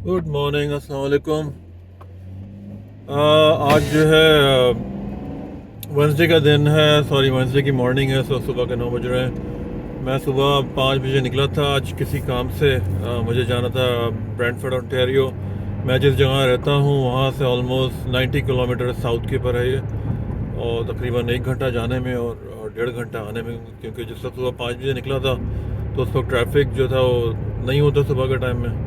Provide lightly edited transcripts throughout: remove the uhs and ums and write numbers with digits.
Good morning, अस्सलाम वालेकुम। आज जो है वेंसडे का दिन है, सॉरी वेंसडे की मॉर्निंग है। सुबह के 9 बज रहे हैं। मैं सुबह 5 बजे निकला था आज किसी काम से। मुझे जाना था ब्रैंटफोर्ड ओंटारियो। मैं जिस जगह रहता हूँ वहाँ से ऑलमोस्ट 90 किलोमीटर साउथ के पर है ये, और तकरीबन 1 घंटा जाने में और 1.5 घंटा आने में। क्योंकि जिस वक्त सुबह 5 बजे निकला था तो उस वक्त ट्रैफिक जो था वो नहीं होता सुबह के टाइम में,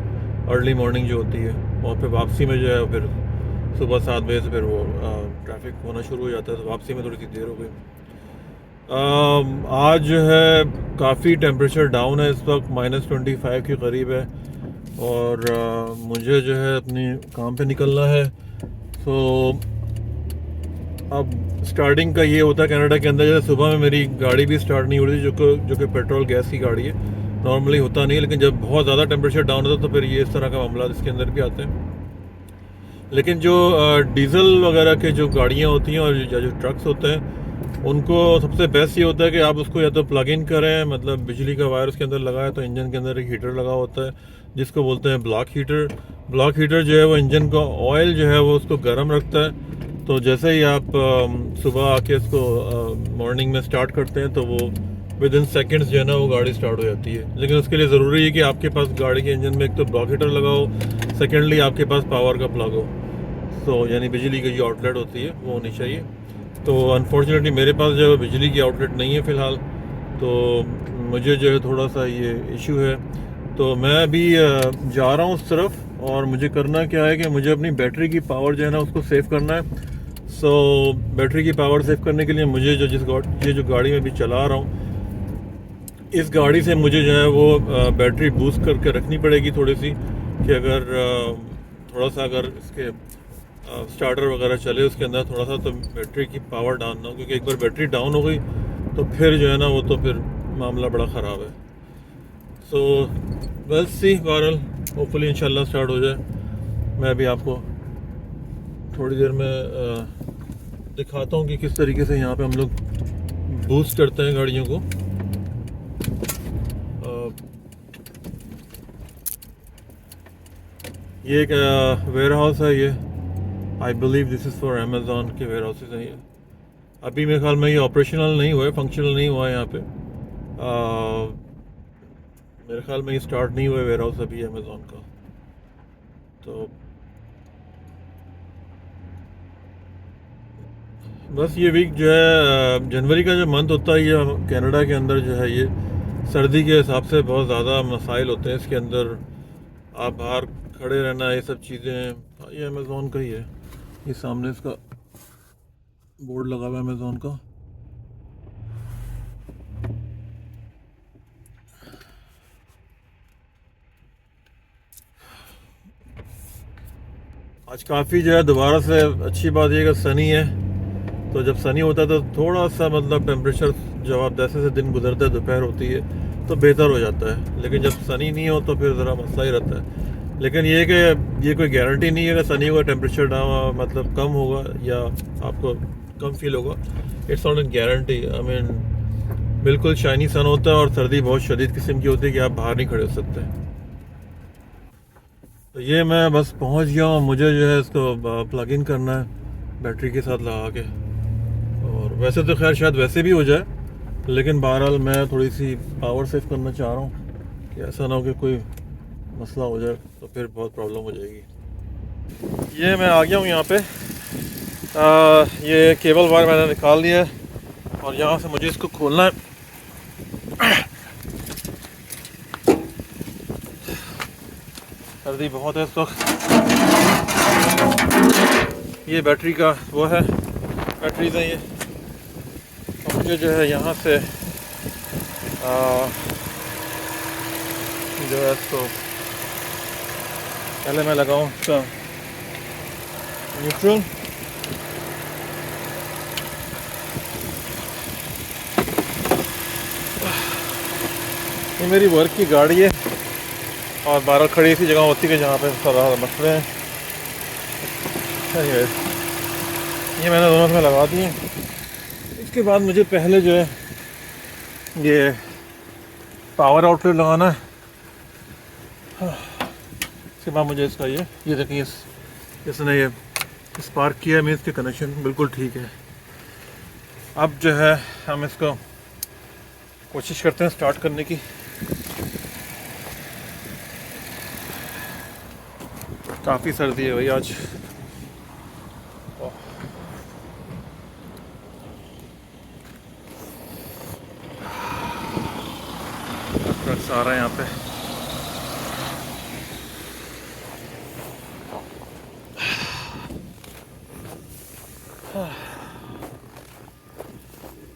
अर्ली मॉर्निंग जो होती है। और फिर वापसी में जो है फिर सुबह 7 बजे से फिर वो ट्रैफिक होना शुरू हो जाता है, तो वापसी में थोड़ी सी देर हो गई। आज जो है काफ़ी टेम्परेचर डाउन है, इस वक्त -25 के करीब है। और मुझे जो है अपनी काम पे निकलना है। सो अब स्टार्टिंग का ये होता है कनाडा के अंदर, जैसे सुबह में मेरी गाड़ी भी स्टार्ट नहीं हो रही थी, जो कि पेट्रोल गैस की गाड़ी है। नॉर्मली होता नहीं है, लेकिन जब बहुत ज़्यादा टेम्परेचर डाउन होता है तो फिर ये इस तरह का मामला इसके अंदर भी आते हैं। लेकिन जो डीजल वगैरह के जो गाड़ियाँ होती हैं और जो ट्रक्स होते हैं, उनको सबसे बेस्ट ये होता है कि आप उसको या तो प्लग इन करें, मतलब बिजली का वायर उसके अंदर लगाए, तो इंजन के अंदर एक हीटर लगा होता है जिसको बोलते हैं ब्लॉक हीटर। ब्लॉक हीटर जो है वो इंजन का ऑयल जो है वो उसको गर्म रखता है। तो जैसे ही आप सुबह आके इसको मॉर्निंग में स्टार्ट करते हैं तो वो विद इन सेकेंड्स जो है ना वो गाड़ी स्टार्ट हो जाती है। लेकिन उसके लिए ज़रूरी है कि आपके पास गाड़ी के इंजन में एक तो ब्लॉक हीटर लगा हो, सेकेंडली आपके पास पावर का प्लग हो। तो यानी बिजली की जो आउटलेट होती है वो होनी चाहिए। तो अनफॉर्चुनेटली मेरे पास जो है बिजली की आउटलेट नहीं है फ़िलहाल, तो मुझे जो है थोड़ा सा ये इशू है। तो मैं अभी जा रहा हूँ उस तरफ, और मुझे करना क्या है कि मुझे अपनी बैटरी की पावर जो है ना उसको सेव करना है। सो बैटरी की पावर सेव करने के लिए मुझे जो ये जो गाड़ी में अभी चला रहा हूँ, इस गाड़ी से मुझे जो है वो बैटरी बूस्ट करके रखनी पड़ेगी थोड़ी सी, कि अगर थोड़ा सा अगर इसके स्टार्टर वगैरह चले उसके अंदर थोड़ा सा, तो बैटरी की पावर डाउन ना हो। क्योंकि एक बार बैटरी डाउन हो गई तो फिर जो है ना वो तो फिर मामला बड़ा ख़राब है। सो बस सी बहरहाल, होपफुली इंशाल्लाह स्टार्ट हो जाए। मैं अभी आपको थोड़ी देर में दिखाता हूँ कि किस तरीके से यहाँ पे हम लोग बूस्ट करते हैं गाड़ियों को। ये एक वेयर हाउस है ये। I believe this is for Amazon के वेयर हाउसेज हैं ये। अभी मेरे ख्याल में ये ऑपरेशनल नहीं हुआ है, फंक्शनल नहीं हुआ है यहाँ पे। मेरे ख्याल में ये स्टार्ट नहीं हुआ है वेयर हाउस अभी अमेज़ॉन का। तो बस ये वीक जो है जनवरी का जो मंथ होता है, ये कनाडा के अंदर जो है ये सर्दी के हिसाब से बहुत ज़्यादा मसाइल होते हैं इसके अंदर। आप बाहर खड़े रहना, ये सब चीज़ें। ये अमेज़ॉन का ही है, ये सामने इसका बोर्ड लगा हुआ है अमेज़ॉन का। आज काफ़ी जो है दोबारा से अच्छी बात यह कि सनी है। तो जब सनी होता है तो थोड़ा सा मतलब टेम्परेचर, जब आप जैसे से दिन गुजरता है दोपहर होती है तो बेहतर हो जाता है। लेकिन जब सनी नहीं हो तो फिर ज़रा मसला ही रहता है। लेकिन ये कि ये कोई गारंटी नहीं है कि सनी होगा टेम्परेचर डाउन मतलब कम होगा या आपको कम फील होगा। It's not an guarantee. I mean बिल्कुल शाइनी सन होता है और सर्दी बहुत शदीद किस्म की होती है कि आप बाहर नहीं खड़े हो सकते। तो ये मैं बस पहुंच गया हूँ। मुझे जो है इसको प्लग इन करना है बैटरी के साथ लगा के। और वैसे तो खैर शायद वैसे भी हो जाए, लेकिन बहरहाल मैं थोड़ी सी पावर सेव करना चाह रहा हूँ कि ऐसा ना हो कि कोई मसला हो जाए तो फिर बहुत प्रॉब्लम हो जाएगी। ये मैं आ गया हूँ यहाँ पे। ये केबल वायर मैंने निकाल लिया है और यहाँ से मुझे इसको खोलना है। सर्दी बहुत है इस वक्त। ये बैटरी का वो है, बैटरीज हैं ये। और मुझे जो है यहाँ से जो है इसको पहले मैं लगाऊँ इसका न्यूट्रल। ये मेरी वर्क की गाड़ी है और बाहर खड़ी ऐसी जगह होती है जहाँ पे सारा मसले हैं। ये मैंने दोनों में लगा दिए। इसके बाद मुझे पहले जो है ये पावर आउटलेट लगाना है। इसके बाद मुझे इसका ये देखिए इसने ये स्पार्क किया है, इसके कनेक्शन बिल्कुल ठीक है। अब जो है हम इसको कोशिश करते हैं स्टार्ट करने की। काफ़ी सर्दी है भाई आज। ट्रक्स आ रहे हैं यहाँ पे।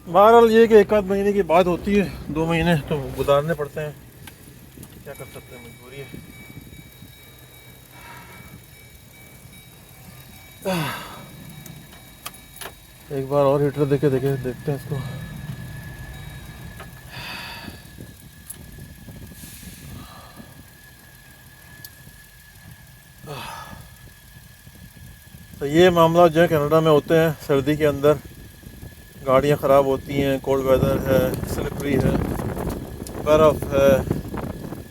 बहरहाल ये कि एक आध महीने की बात होती है, 2 महीने तो गुजारने पड़ते हैं, क्या कर सकते हैं, मजबूरी है। एक बार और हीटर देखते हैं इसको। तो ये मामला जो है कनाडा में होते हैं सर्दी के अंदर। गाड़ियाँ ख़राब होती हैं, कोल्ड वेदर है, स्लिपरी है, बर्फ़ है,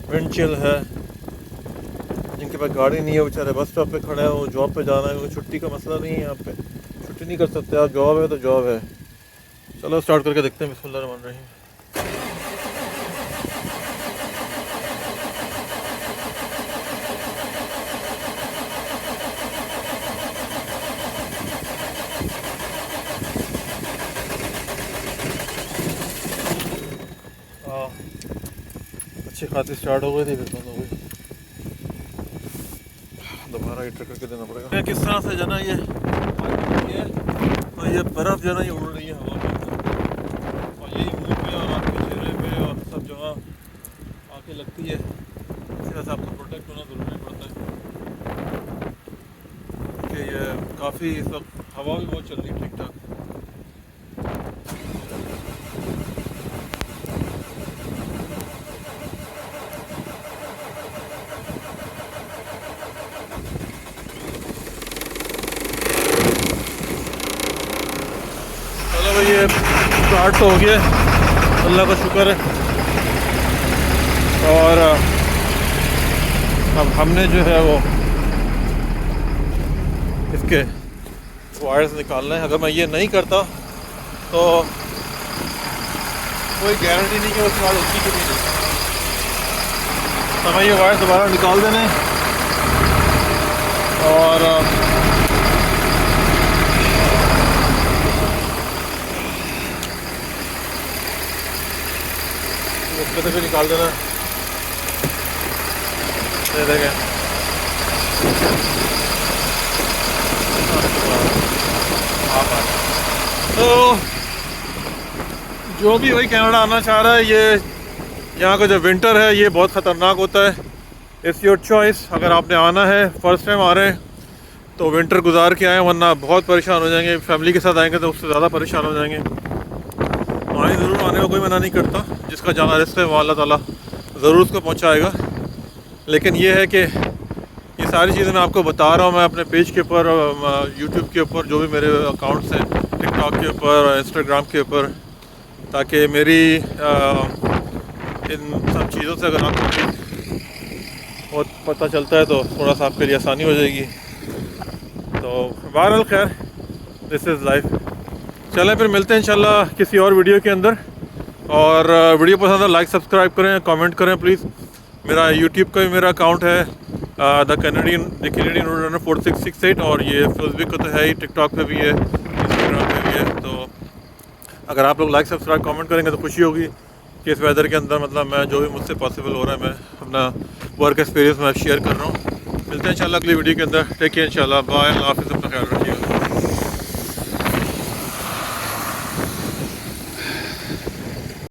विंड चिल है। जिनके पास गाड़ी नहीं है बेचारे बस स्टॉप पे खड़े हैं, वो जॉब पे जाना है, क्योंकि छुट्टी का मसला नहीं है यहाँ पे, छुट्टी नहीं कर सकते आप, जॉब है तो जॉब है। चलो स्टार्ट करके देखते हैं। बिस्मिल्लाह रहमान रहीम। अच्छी खासी स्टार्ट हो गई थी, फिर बंद हो गई। दोबारा हीटर करके देना पड़ेगा। किस तरह से जना ये और ये बर्फ़ जो है ना ये उड़ रही है हवा में, और यही मुँह पे और आपके चेहरे पे और सब जगह आके लगती है। इस तरह से आपको प्रोटेक्ट होना ज़रूरी पड़ता है कि ये काफ़ी इस वक्त हवा भी बहुत चल रही है ठीक ठाक। ये स्टार्ट तो हो गया, अल्लाह का शुक्र है। और अब हमने जो है वो इसके वायर्स निकालना है। अगर मैं ये नहीं करता तो कोई गारंटी नहीं कि वो स्टार्ट होती कि नहीं। तो हमें ये वायर दोबारा निकाल देने और उसमें से भी निकाल देना। ये देखें, तो जो भी वही कनाडा आना चाह रहा है, ये यहाँ का जो विंटर है ये बहुत ख़तरनाक होता है। It's your choice. अगर आपने आना है, फर्स्ट टाइम आ रहे हैं तो विंटर गुजार के आए, वरना बहुत परेशान हो जाएंगे। फैमिली के साथ आएंगे तो उससे ज़्यादा परेशान हो जाएंगे। आने ज़रूर आने का कोई मना नहीं करता, जिसका जाना रिस्क है वो अल्लाह ताला ज़रूर उसको पहुँचाएगा। लेकिन ये है कि ये सारी चीज़ें मैं आपको बता रहा हूँ, मैं अपने पेज के ऊपर, यूट्यूब के ऊपर, जो भी मेरे अकाउंट्स हैं, टिकटॉक के ऊपर, इंस्टाग्राम के ऊपर, ताकि मेरी इन सब चीज़ों से अगर आपको बहुत पता चलता है तो थोड़ा सा आपके लिए आसानी हो जाएगी। तो बहरहाल खैर, दिस इज़ लाइफ। चलें फिर मिलते हैं इंशाल्लाह किसी और वीडियो के अंदर। और वीडियो पसंद है लाइक सब्सक्राइब करें, कमेंट करें प्लीज़। मेरा यूट्यूब का भी मेरा अकाउंट है द कैनेडियन रोड रनर 4668, और ये फेसबुक का तो है ही, टिकटॉक पे भी है, इंस्टाग्राम पे भी है। तो अगर आप लोग लाइक सब्सक्राइब कमेंट करेंगे तो खुशी होगी कि इस वेदर के अंदर मतलब मैं जो भी मुझसे पॉसिबल हो रहा है मैं अपना वर्क एक्सपीरियंस मैं शेयर कर रहा हूँ। मिलते हैं इंशाल्लाह अगली वीडियो के अंदर। टेक केयर, इंशाल्लाह, बाय, अल्लाह हाफ़िज़, अपना ख्याल रखिएगा।